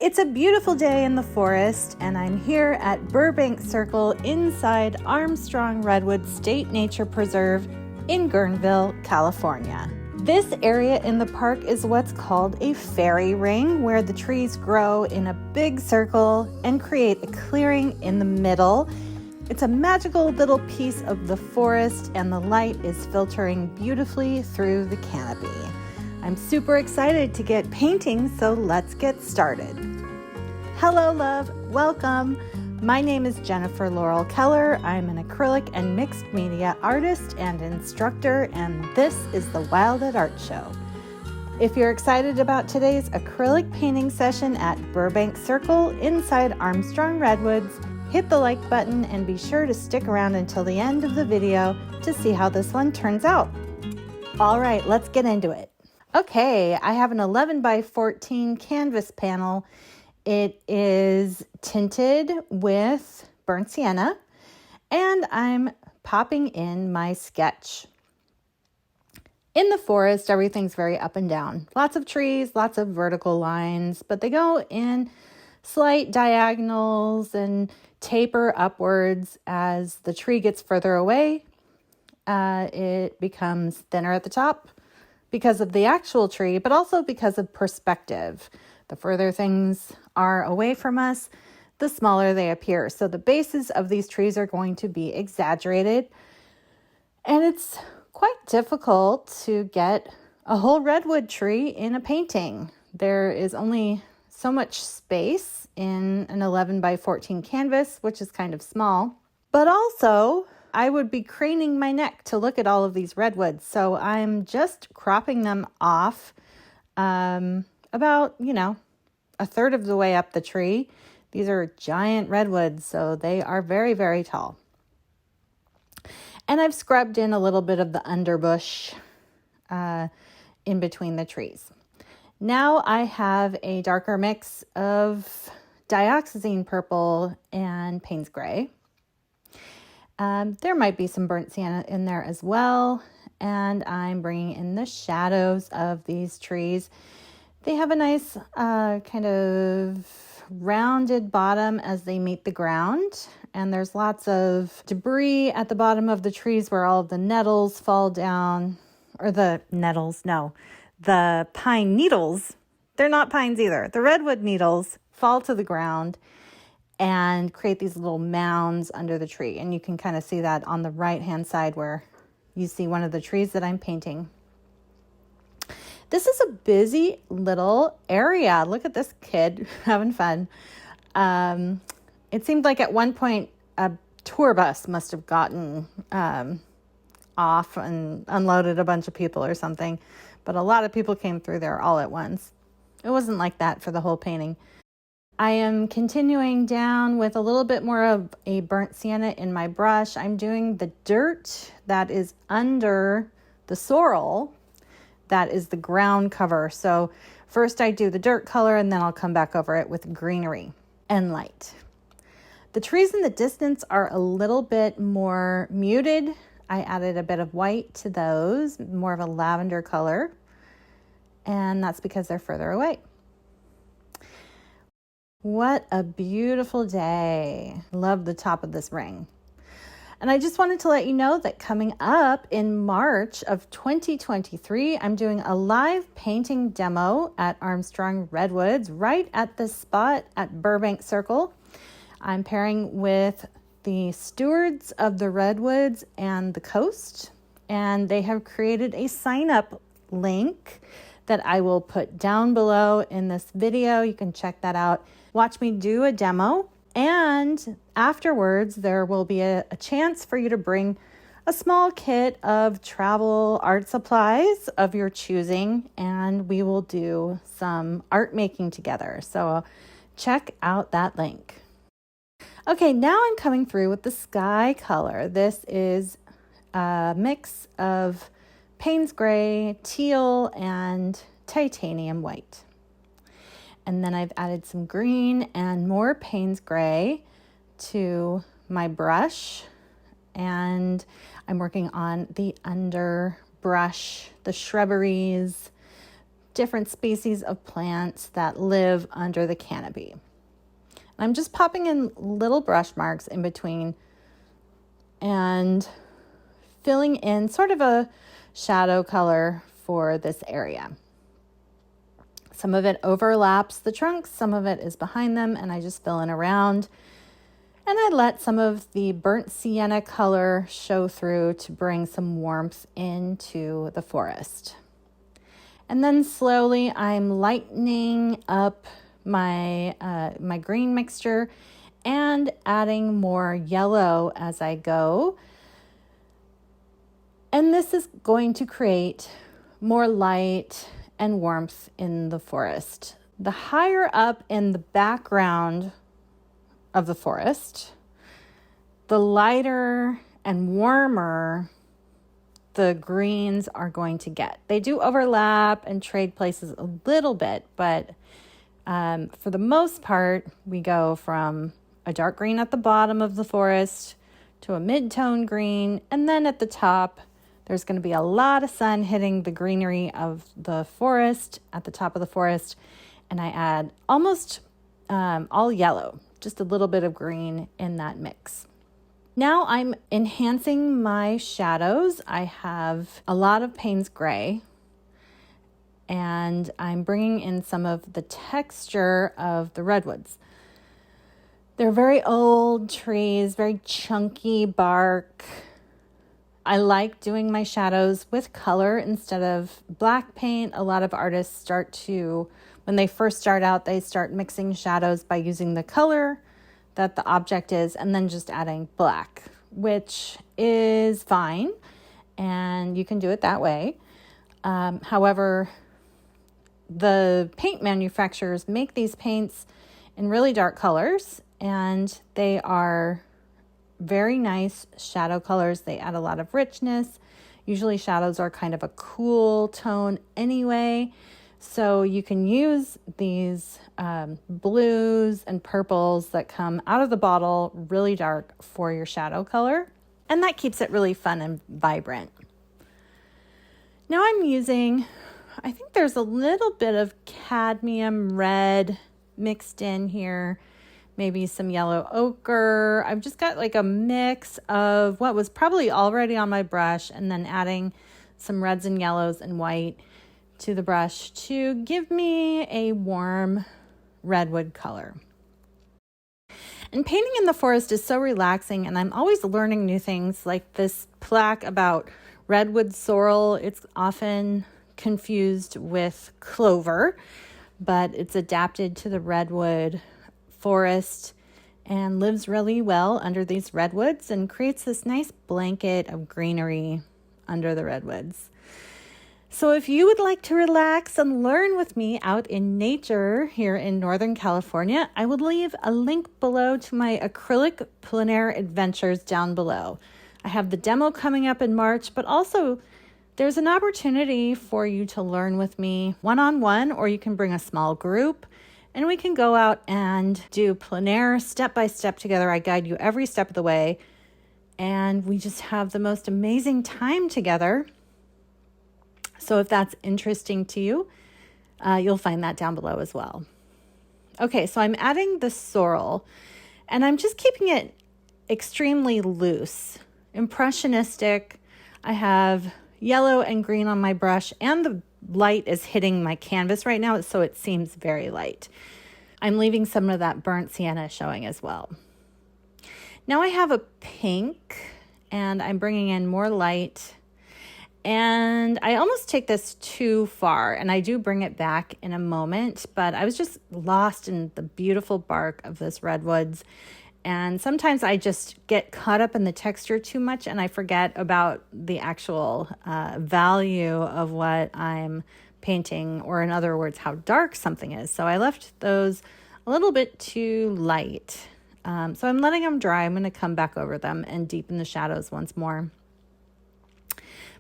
It's a beautiful day in the forest, and I'm here at Burbank Circle inside Armstrong State Nature Reserve in Guerneville, California. This area in the park is what's called a fairy ring, where the trees grow in a big circle and create a clearing in the middle. It's a magical little piece of the forest, and the light is filtering beautifully through the canopy. I'm super excited to get painting, so let's get started. Hello, love. Welcome. My name is Jennifer Laurel Keller. I'm an acrylic and mixed media artist and instructor, and this is the Wild at Art Show. If you're excited about today's acrylic painting session at Burbank Circle inside Armstrong Redwoods, hit the like button and be sure to stick around until the end of the video to see how this one turns out. All right, let's get into it. Okay, I have an 11 by 14 canvas panel. It is tinted with burnt sienna, and I'm popping in my sketch. In the forest, everything's very up and down. Lots of trees, lots of vertical lines, but they go in slight diagonals and taper upwards. As the tree gets further away, it becomes thinner at the top because of the actual tree, but also because of perspective. The further things are away from us, the smaller they appear. So the bases of these trees are going to be exaggerated, and it's quite difficult to get a whole redwood tree in a painting. There is only so much space in an 11 by 14 canvas, which is kind of small, but also I would be craning my neck to look at all of these redwoods. So I'm just cropping them off about, a third of the way up the tree. These are giant redwoods, so they are very, very tall. And I've scrubbed in a little bit of the underbush in between the trees. Now I have a darker mix of dioxazine purple and Payne's gray. There might be some burnt sienna in there as well. And I'm bringing in the shadows of these trees. They have a nice kind of rounded bottom as they meet the ground. And there's lots of debris at the bottom of the trees where all of the nettles fall down. Or the nettles, no. The pine needles, they're not pines either. The redwood needles fall to the ground and create these little mounds under the tree. And you can kind of see that on the right-hand side where you see one of the trees that I'm painting. This is a busy little area. Look at this kid having fun. It seemed like at one point a tour bus must have gotten off and unloaded a bunch of people or something. But a lot of people came through there all at once. It wasn't like that for the whole painting. I am continuing down with a little bit more of a burnt sienna in my brush. I'm doing the dirt that is under the sorrel. That is the ground cover. So first I do the dirt color, and then I'll come back over it with greenery and light. The trees in the distance are a little bit more muted. I added a bit of white to those, more of a lavender color, and that's because they're further away. What a beautiful day. Love the top of this ring. And I just wanted to let you know that coming up in March of 2023, I'm doing a live painting demo at Armstrong Redwoods, right at this spot at Burbank Circle. I'm pairing with the stewards of the Redwoods and the coast, and they have created a sign-up link that I will put down below in this video. You can check that out. Watch me do a demo, and afterwards there will be a chance for you to bring a small kit of travel art supplies of your choosing, and we will do some art making together. So check out that link. Okay, now I'm coming through with the sky color. This is a mix of Payne's gray, teal, and titanium white. And then I've added some green and more Payne's gray to my brush. And I'm working on the underbrush, the shrubberies, different species of plants that live under the canopy. I'm just popping in little brush marks in between and filling in sort of a shadow color for this area. Some of it overlaps the trunks, some of it is behind them, and I just fill in around. And I let some of the burnt sienna color show through to bring some warmth into the forest. And then slowly I'm lightening up my green mixture and adding more yellow as I go. And this is going to create more light and warmth in the forest. The higher up in the background of the forest, the lighter and warmer the greens are going to get. They do overlap and trade places a little bit, but for the most part, we go from a dark green at the bottom of the forest to a mid-tone green, and then at the top, there's going to be a lot of sun hitting the greenery of the forest at the top of the forest, and I add almost all yellow, just a little bit of green in that mix. Now I'm enhancing my shadows. I have a lot of Payne's Gray, and I'm bringing in some of the texture of the redwoods. They're very old trees, very chunky bark. I like doing my shadows with color instead of black paint. A lot of artists when they first start out, they start mixing shadows by using the color that the object is and then just adding black, which is fine. And you can do it that way. However, the paint manufacturers make these paints in really dark colors, and they are very nice shadow colors. They add a lot of richness. Usually shadows are kind of a cool tone anyway. So you can use these blues and purples that come out of the bottle really dark for your shadow color. And that keeps it really fun and vibrant. Now I'm using, I think there's a little bit of cadmium red mixed in here. Maybe some yellow ochre. I've just got like a mix of what was probably already on my brush and then adding some reds and yellows and white to the brush to give me a warm redwood color. And painting in the forest is so relaxing, and I'm always learning new things, like this plaque about redwood sorrel. It's often confused with clover, but it's adapted to the redwood forest and lives really well under these redwoods and creates this nice blanket of greenery under the redwoods. So if you would like to relax and learn with me out in nature here in Northern California, I would leave a link below to my Acrylic Plein Air Adventures down below. I have the demo coming up in March, but also there's an opportunity for you to learn with me one-on-one, or you can bring a small group and we can go out and do plein air step-by-step together. I guide you every step of the way, and we just have the most amazing time together. So if that's interesting to you, you'll find that down below as well. Okay, so I'm adding the sorrel, and I'm just keeping it extremely loose, impressionistic. I have yellow and green on my brush, and the light is hitting my canvas right now, so it seems very light. I'm leaving some of that burnt sienna showing as well. Now I have a pink, and I'm bringing in more light. And I almost take this too far, and I do bring it back in a moment, but I was just lost in the beautiful bark of this redwoods. And sometimes I just get caught up in the texture too much, and I forget about the actual value of what I'm painting, or in other words, how dark something is. So I left those a little bit too light. So I'm letting them dry. I'm going to come back over them and deepen the shadows once more.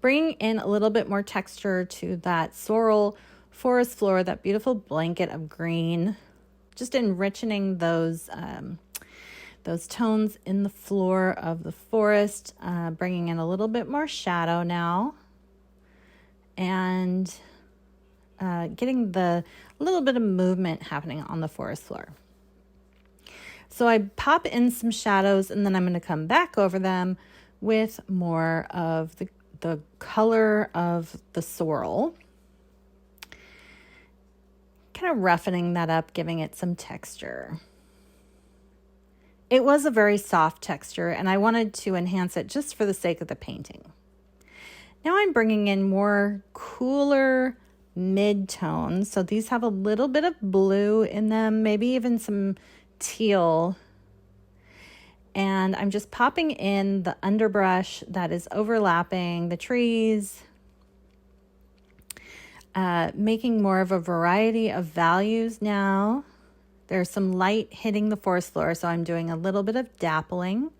Bring in a little bit more texture to that sorrel forest floor, that beautiful blanket of green, just enriching those tones in the floor of the forest, bringing in a little bit more shadow now, and getting the little bit of movement happening on the forest floor. So I pop in some shadows, and then I'm going to come back over them with more of the color of the sorrel. Kind of roughening that up, giving it some texture. It was a very soft texture, and I wanted to enhance it just for the sake of the painting. Now I'm bringing in more cooler mid-tones. So these have a little bit of blue in them, maybe even some teal. And I'm just popping in the underbrush that is overlapping the trees, making more of a variety of values now. There's some light hitting the forest floor, so I'm doing a little bit of dappling.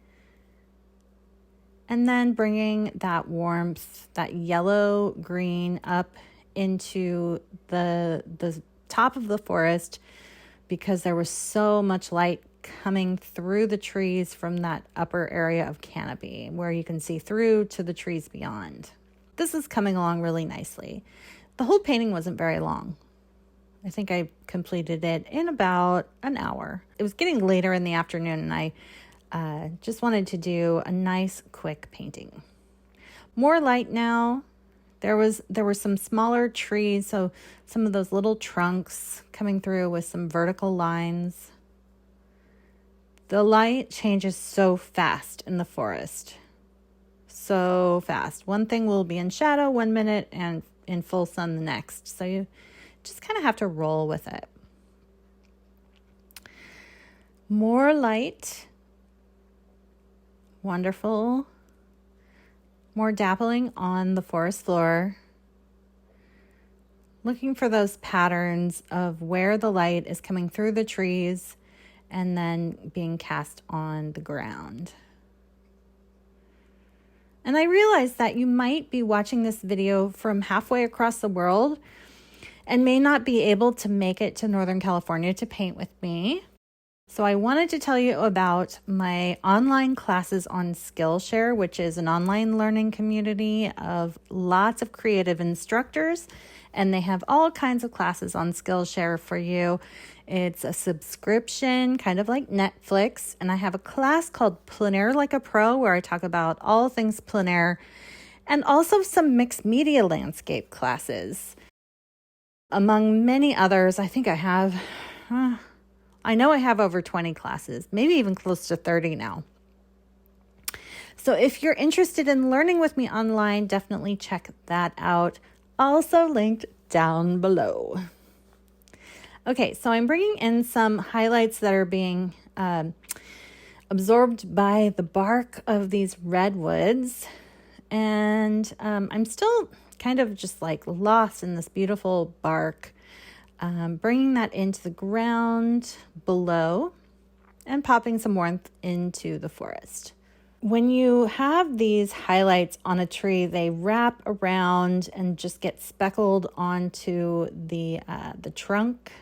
And then bringing that warmth, that yellow green up into the top of the forest, because there was so much light coming through the trees from that upper area of canopy where you can see through to the trees beyond. This is coming along really nicely. The whole painting wasn't very long. I think I completed it in about an hour. It was getting later in the afternoon, and I just wanted to do a nice quick painting. More light now. There were some smaller trees, so some of those little trunks coming through with some vertical lines. The light changes so fast in the forest. So fast. One thing will be in shadow 1 minute and in full sun the next. So you just kind of have to roll with it. More light. Wonderful. More dappling on the forest floor. Looking for those patterns of where the light is coming through the trees and then being cast on the ground. And I realized that you might be watching this video from halfway across the world and may not be able to make it to Northern California to paint with me. So I wanted to tell you about my online classes on Skillshare, which is an online learning community of lots of creative instructors, and they have all kinds of classes on Skillshare for you. It's a subscription, kind of like Netflix, and I have a class called Plein Air Like a Pro, where I talk about all things plein air, and also some mixed media landscape classes. Among many others, I think I have... I know I have over 20 classes, maybe even close to 30 now. So if you're interested in learning with me online, definitely check that out. Also linked down below. Okay, so I'm bringing in some highlights that are being absorbed by the bark of these redwoods. And I'm still kind of just like lost in this beautiful bark. Bringing that into the ground below and popping some warmth into the forest. When you have these highlights on a tree, they wrap around and just get speckled onto the trunk.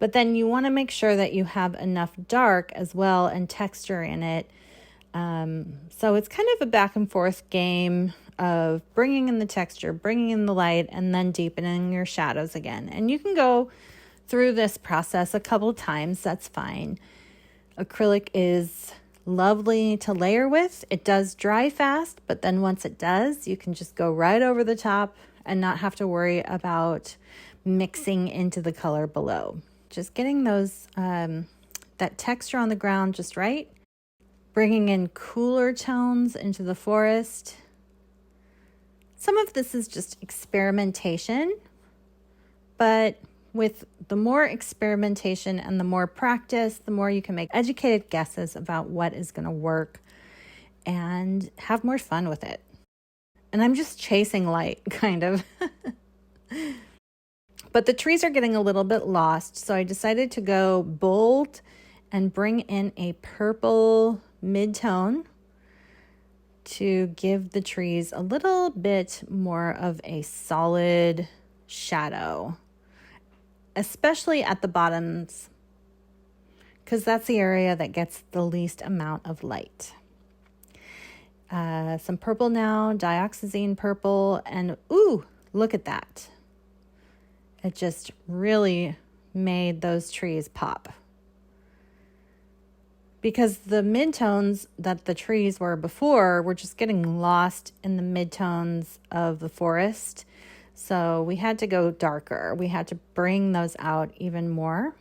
But then you want to make sure that you have enough dark as well and texture in it. So it's kind of a back and forth game of bringing in the texture, bringing in the light, and then deepening your shadows again. And you can go through this process a couple times. That's fine. Acrylic is lovely to layer with. It does dry fast, but then once it does, you can just go right over the top and not have to worry about mixing into the color below. Just getting those that texture on the ground just right. Bringing in cooler tones into the forest. Some of this is just experimentation, but with the more experimentation and the more practice, the more you can make educated guesses about what is going to work and have more fun with it. And I'm just chasing light, kind of. But the trees are getting a little bit lost, so I decided to go bold and bring in a purple mid-tone to give the trees a little bit more of a solid shadow, especially at the bottoms, because that's the area that gets the least amount of light. Some purple now, dioxazine purple, and ooh, look at that. It just really made those trees pop. Because the midtones that the trees were before were just getting lost in the midtones of the forest. So we had to go darker. We had to bring those out even more.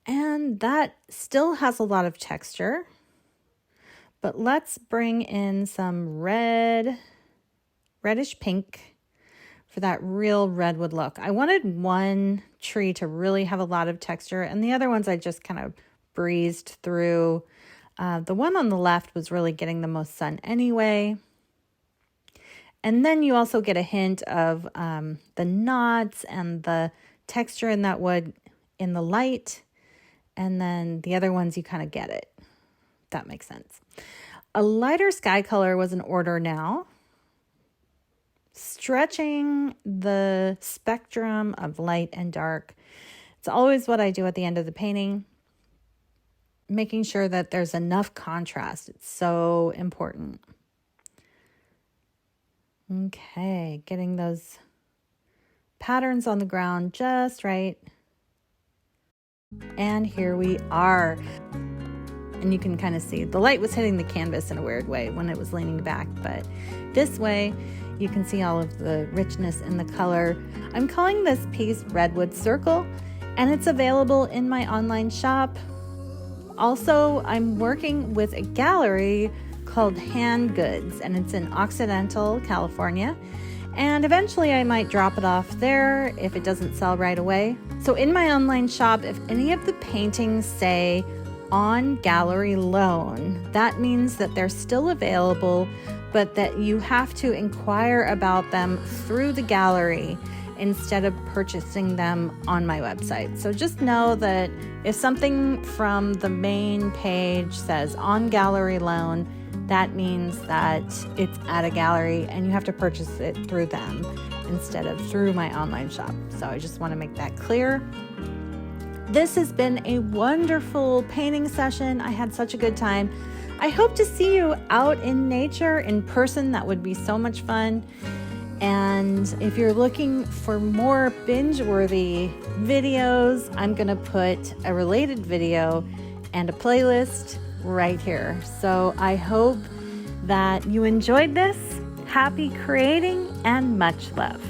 And that still has a lot of texture. But let's bring in some reddish pink for that real redwood look. I wanted one tree to really have a lot of texture, and the other ones I just kind of breezed through. The one on the left was really getting the most sun anyway. And then you also get a hint of the knots and the texture in that wood in the light. And then the other ones, you kind of get it. That makes sense. A lighter sky color was in order now. Stretching the spectrum of light and dark. It's always what I do at the end of the painting. Making sure that there's enough contrast. It's so important. Okay, getting those patterns on the ground just right. And here we are. And you can kind of see the light was hitting the canvas in a weird way when it was leaning back, but this way you can see all of the richness in the color. I'm calling this piece Redwood Circle, and it's available in my online shop. Also, I'm working with a gallery called Hand Goods, and it's in Occidental, California. And eventually I might drop it off there if it doesn't sell right away. So in my online shop, if any of the paintings say on gallery loan, that means that they're still available, but that you have to inquire about them through the gallery instead of purchasing them on my website. So just know that if something from the main page says on gallery loan, that means that it's at a gallery and you have to purchase it through them instead of through my online shop. So I just want to make that clear. This has been a wonderful painting session. I had such a good time. I hope to see you out in nature in person. That would be so much fun. And if you're looking for more binge-worthy videos, I'm going to put a related video and a playlist right here. So I hope that you enjoyed this. Happy creating and much love.